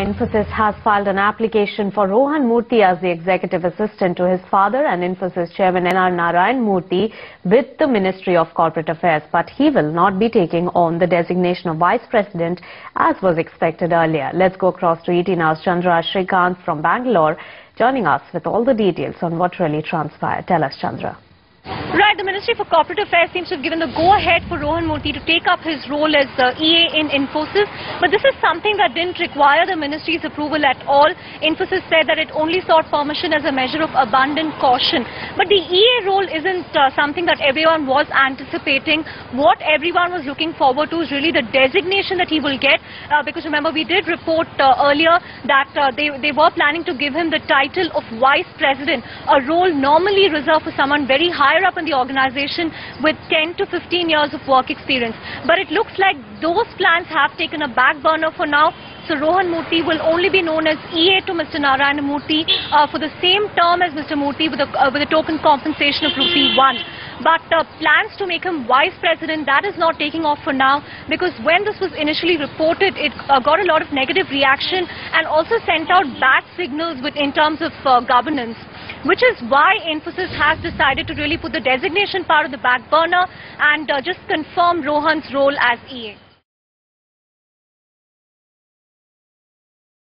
Infosys has filed an application for Rohan Murthy as the executive assistant to his father and Infosys chairman N.R. Narayan Murthy with the Ministry of Corporate Affairs. But he will not be taking on the designation of vice president as was expected earlier. Let's go across to ET Now's Chandra Srikanth from Bangalore, joining us with all the details on what really transpired. Tell us, Chandra. Right, the Ministry for Corporate Affairs seems to have given the go-ahead for Rohan Murthy to take up his role as EA in Infosys. But this is something that didn't require the Ministry's approval at all. Infosys said that it only sought permission as a measure of abundant caution. But the EA role isn't something that everyone was anticipating. What everyone was looking forward to is really the designation that he will get. Because remember, we did report earlier that they were planning to give him the title of Vice President, a role normally reserved for someone very higher up in the organization with 10 to 15 years of work experience. But it looks like those plans have taken a back burner for now. So Rohan Murthy will only be known as EA to Mr. Narayan Murthy for the same term as Mr. Murthy with a token compensation of ₹1. But plans to make him vice president, that is not taking off for now, because when this was initially reported, it got a lot of negative reaction and also sent out bad signals in terms of governance. Which is why Infosys has decided to really put the designation part of the back burner and just confirm Rohan's role as EA.